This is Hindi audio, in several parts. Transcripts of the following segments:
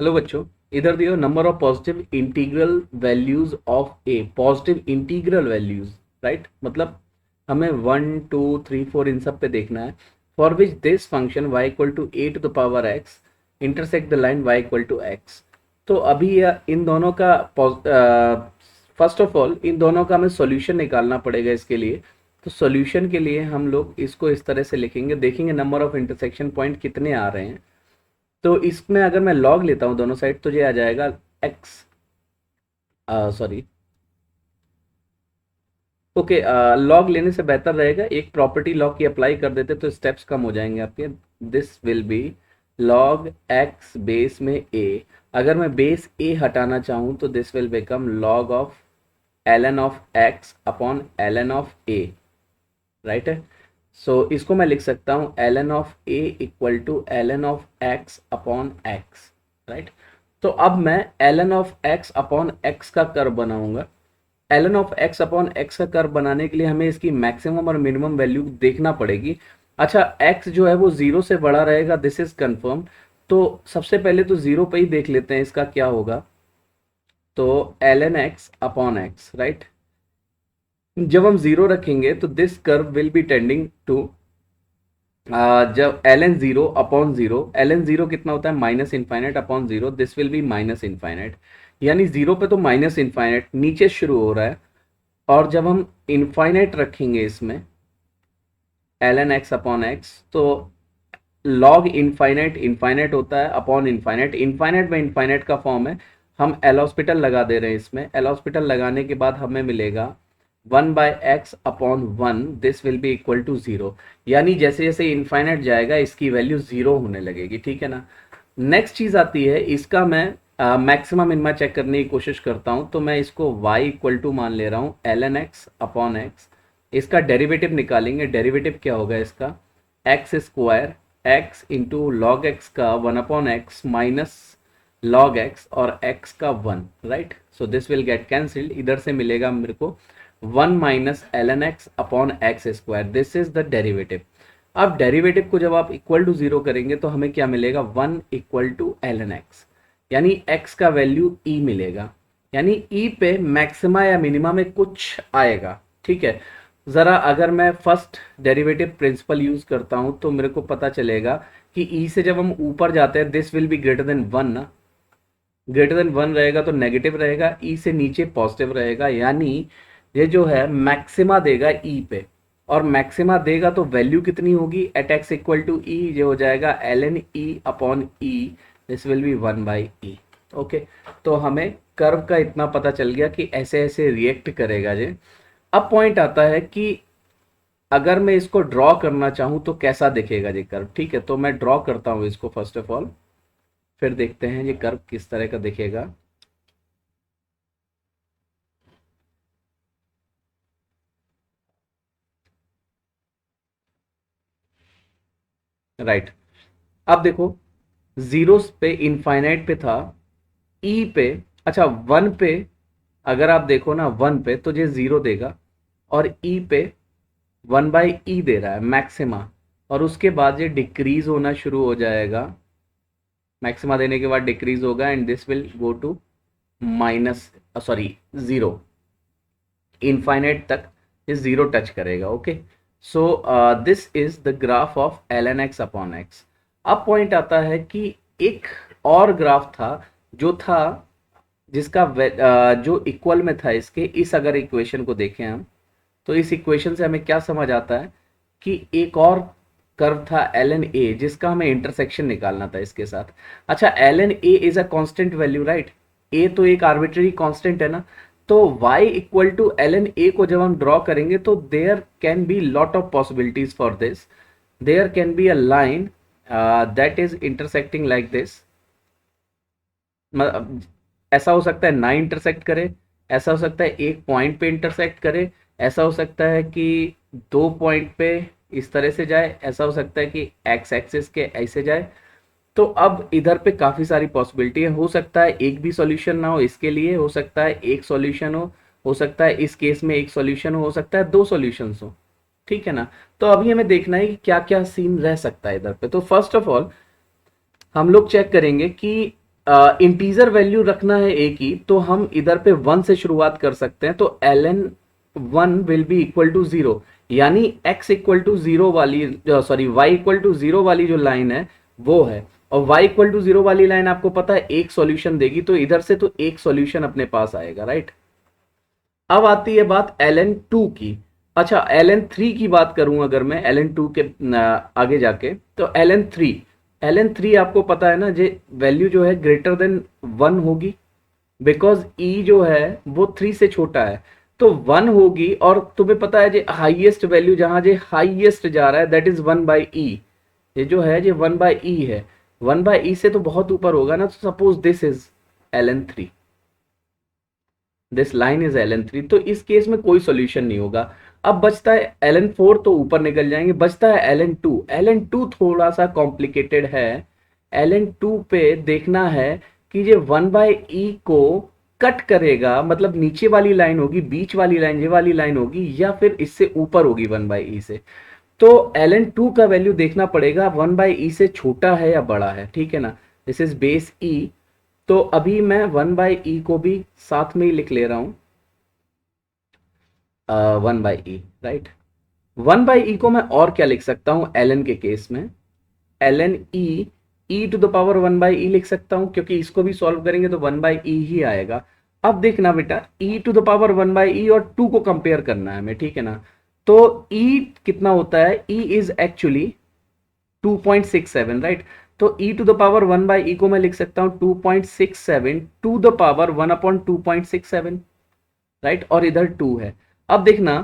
हेलो बच्चों, इधर दियो number of positive integral values of A. Positive integral values, right? मतलब हमें 1 2 3 4 इन सब पे देखना है। For which this function y equal to a to the power x intersect the line y equal to x. तो अभी इन दोनों का फर्स्ट ऑफ ऑल इन दोनों का हमें सॉल्यूशन निकालना पड़ेगा इसके लिए। तो सॉल्यूशन के लिए हम लोग इसको इस तरह से लिखेंगे, देखेंगे नंबर ऑफ इंटरसेक्शन पॉइंट कितने आ रहे हैं। तो इसमें अगर मैं लॉग लेता हूँ दोनों साइड तो ये आ जाएगा एक्स, सॉरी, ओके। लॉग लेने से बेहतर रहेगा एक प्रॉपर्टी लॉग की अप्लाई कर देते तो स्टेप्स कम हो जाएंगे आपके। This will be log x base में ए। अगर मैं बेस ए हटाना चाहूँ तो this will become log of ln of x upon ln of a, right है। सो इसको मैं लिख सकता हूँ ln of a equal to ln of x upon x, right. तो अब मैं ln of x upon x का कर्व बनाऊंगा। ln of x upon x का कर्व बनाने के लिए हमें इसकी मैक्सिमम और मिनिमम वैल्यू देखना पड़ेगी। अच्छा, x जो है वो जीरो से बड़ा रहेगा, दिस इज कंफर्म। तो सबसे पहले तो जीरो पे ही देख लेते हैं इसका क्या होगा। तो ln x upon x, right. जब हम जीरो रखेंगे तो this curve will be tending to, जब L N zero upon zero, L N zero कितना होता है minus infinite upon zero, this will be minus infinite. यानी जीरो पे तो माइनस इन्फाइनाइट नीचे शुरू हो रहा है, और जब हम इन्फाइनाइट रखेंगे इसमें l n x upon x तो लॉग इन्फाइनाइट इन्फाइनाइट होता है अपॉन इन्फाइनाइट, इन्फाइनाइट में इन्फाइनाइट का फॉर्म है। हम एल हॉस्पिटल लगा दे रहे हैं इसमें, एल हॉस्पिटल लगाने के बाद हमें मिलेगा 1/x upon 1, this will be equal to zero. यानी जैसे जैसे इन्फाइनाइट जाएगा इसकी वैल्यू जीरो होने लगेगी, ठीक है ना। नेक्स्ट चीज आती है, इसका मैं मैक्सिमम मिनिमा चेक करने की कोशिश करता हूं। तो मैं इसको y इक्वल टू मान ले रहा हूं ln x अपॉन एक्स। इसका डेरिवेटिव निकालेंगे, डेरिवेटिव क्या होगा इसका, x square x into log x का 1/x माइनस लॉग एक्स और x का 1, right. So this will get cancelled, इधर से मिलेगा मेरे को 1 माइनस ln x अपॉन x square, this is the derivative. अब डेरिवेटिव को जब आप इक्वल टू जीरो करेंगे तो हमें क्या मिलेगा, 1 इक्वल टू ln x, यानी x का वैल्यू e मिलेगा। यानी e पे मैक्सिमा या मिनिमा में कुछ आएगा, ठीक है। ज़रा अगर मैं फर्स्ट डेरिवेटिव प्रिंसिपल यूज़ करता हूं तो मेरे को पता चलेगा कि e से जब हम ऊपर जाते हैं this will be greater than 1 ना, ग्रेटर देन 1 रहेगा तो नेगेटिव रहेगा, ई से नीचे पॉजिटिव रहेगा। यानी ये जो है मैक्सिमा देगा ई पे, और मैक्सिमा देगा तो वैल्यू कितनी होगी at x equal to e, ये हो जाएगा l n e upon e, this will be 1/e। Okay, तो हमें कर्व का इतना पता चल गया कि ऐसे ऐसे रिएक्ट करेगा ये। अब पॉइंट आता है कि अगर मैं इसको ड्रॉ करना चाहूँ तो कैसा दिखेगा ये कर्व। ठीक है, तो मैं ड्रॉ करता हूँ इसको फर्स्ट ऑफ ऑल, फिर देखते हैं ये कर्व किस तरह का दिखेगा। राइट, अब देखो जीरो पे इनफाइनाइट पे था, ई पे, अच्छा वन पे, अगर आप देखो ना वन पे तो ये जीरो देगा, और ई पे 1/e दे रहा है मैक्सिमा, और उसके बाद ये डिक्रीज होना शुरू हो जाएगा। मैक्सिमा देने के बाद डिक्रीज होगा and this will go to minus, sorry zero, infinite तक ये जीरो टच करेगा। Okay, so this is the graph of ln x अपॉन एक्स। अब पॉइंट आता है कि एक और ग्राफ था जो था जिसका जो इक्वल में था इसके, इस अगर इक्वेशन को देखें हम तो इस इक्वेशन से हमें क्या समझ आता है कि एक और कर्व था ln a जिसका हमें इंटरसेक्शन निकालना था इसके साथ। अच्छा, ln a is a constant value, right. a तो एक आर्बिट्ररी कांस्टेंट है ना, तो y equal to ln a को जब हम ड्रॉ करेंगे तो there can be lot of possibilities for this. There can be a line that is intersecting like this, ऐसा हो सकता है ना इंटरसेक्ट करे, ऐसा हो सकता है एक पॉइंट पे इंटरसेक्ट करे, ऐसा हो सकता है कि दो पॉइंट पे इस तरह से जाए, ऐसा हो सकता है कि एक्स एक्सिस के ऐसे जाए। तो अब इधर पे काफ़ी सारी पॉसिबिलिटी है, हो सकता है एक भी सॉल्यूशन ना हो इसके लिए, हो सकता है एक सॉल्यूशन हो सकता है इस केस में एक सॉल्यूशन हो सकता है दो सॉल्यूशंस हो, ठीक है ना। तो अभी हमें देखना है कि क्या क्या सीन रह सकता है इधर पे। तो फर्स्ट ऑफ ऑल हम लोग चेक करेंगे कि इंटीजर वैल्यू रखना है ए की, तो हम इधर पे 1 से शुरुआत कर सकते हैं, तो ln 1 will be equal to 0, यानी x इक्वल टू 0 वाली, सॉरी y इक्वल टू 0 वाली जो लाइन है वो है, और y इक्वल टू 0 वाली लाइन आपको पता है एक सॉल्यूशन देगी, तो इधर से तो एक सॉल्यूशन अपने पास आएगा, राइट। अब आती है बात ln 2 की। अच्छा, ln 3 की बात करूं अगर मैं ln 2 के आगे जाके, तो ln 3 आपको पता है ना, जे वैल्यू जो है ग्रेटर देन 1 होगी, बिकॉज e जो है वो 3 से छोटा है, तो 1 होगी, और तुम्हें पता है जे हाईएस्ट वैल्यू जहां जे हाईएस्ट जा रहा है दैट इज 1 बाई ई, ये जो है ये 1 बाई ई है, 1 बाई ई से तो बहुत ऊपर होगा ना, तो suppose this is ln 3, this line is ln 3, तो इस केस में कोई सॉल्यूशन नहीं होगा। अब बचता है ln 4, तो ऊपर निकल जाएंगे, बचता है ln 2। ln 2 थोड़ा सा कॉम्प्लिकेटेड है, ln 2 पे देखना है कि ये 1 बाई ई को कट करेगा, मतलब नीचे वाली लाइन होगी, बीच वाली लाइन ये वाली लाइन होगी, या फिर इससे ऊपर होगी 1 बाई ई से। तो ln 2 का वैल्यू देखना पड़ेगा 1 बाई ई से छोटा है या बड़ा है, ठीक है ना, दिस इज बेस ई। तो अभी मैं 1 बाई ई को भी साथ में ही लिख ले रहा हूं, 1 by E, right. 1 by e को मैं और क्या लिख सकता हूं ln के केस में, ln e to the power 1 by e लिख सकता हूं, क्योंकि इसको भी सॉल्व करेंगे तो 1 बाई ई ही आएगा। अब देखना बेटा, ई टू द पावर 1 बाई ई और 2 को कंपेयर करना है हमें, ठीक है ना। तो ई कितना होता है, ई इज एक्चुअली 2.67, राइट। तो e to the power 1 by e को मैं लिख सकता हूं 2.67 to the power 1 upon 2.67, right, और इधर 2 है। अब देखना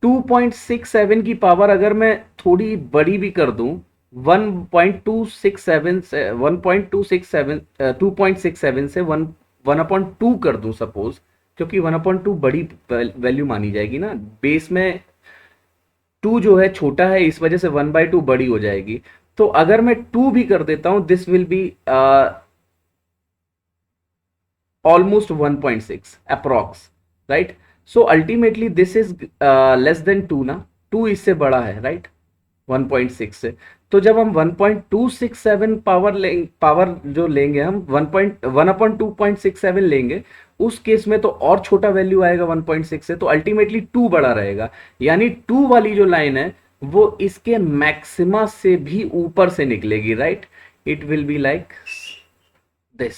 2.67 की पावर अगर मैं थोड़ी बड़ी भी कर दूं, 1.267 से 1.267 2.67 से 1/2 कर दूं सपोज, क्योंकि 1/2 बड़ी वैल्यू मानी जाएगी ना, बेस में 2 जो है छोटा है, इस वजह से 1/2 बड़ी हो जाएगी। तो अगर मैं 2 भी कर देता हूं, this will B almost 1.6 approx, right? So ultimately this is less than 2 ना, 2 इससे बड़ा है, right, 1.6 से। तो जब हम 1.267 पावर जो लेंगे हम 1/2.67 लेंगे, उस केस में तो और छोटा वैल्यू आएगा 1.6 से, तो अल्टीमेटली 2 बड़ा रहेगा, यानी 2 वाली जो लाइन है वो इसके मैक्सिमा से भी ऊपर से निकलेगी, right. It will be like this,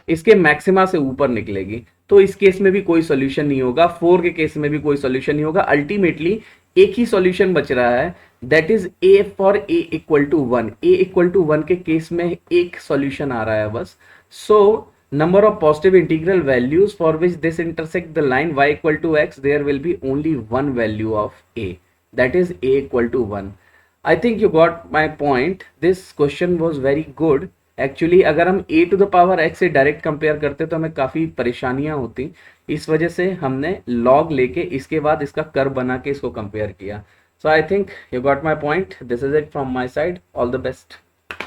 इसके मैक्सिमा से ऊपर निकलेगी। तो इस केस में भी कोई सॉल्यूशन नहीं होगा, 4 के केस में भी कोई सॉल्यूशन नहीं होगा। अल्टीमेटली एक ही सॉल्यूशन बच रहा है, that is a for a equal to 1। A equal to 1 के केस में एक सॉल्यूशन आ रहा है बस। सो number of positive integral values for which this intersect the line y equal to x, there will be only one value of a, that is a equal to 1. I think you got my point. This question was very good. Actually अगर हम a to the power x से डायरेक्ट कंपेयर करते तो हमें काफ़ी परेशानियां होती, इस वजह से हमने log लेके इसके बाद इसका कर्व बना के इसको कंपेयर किया। So I think you got my point. This is it from my side. All the best.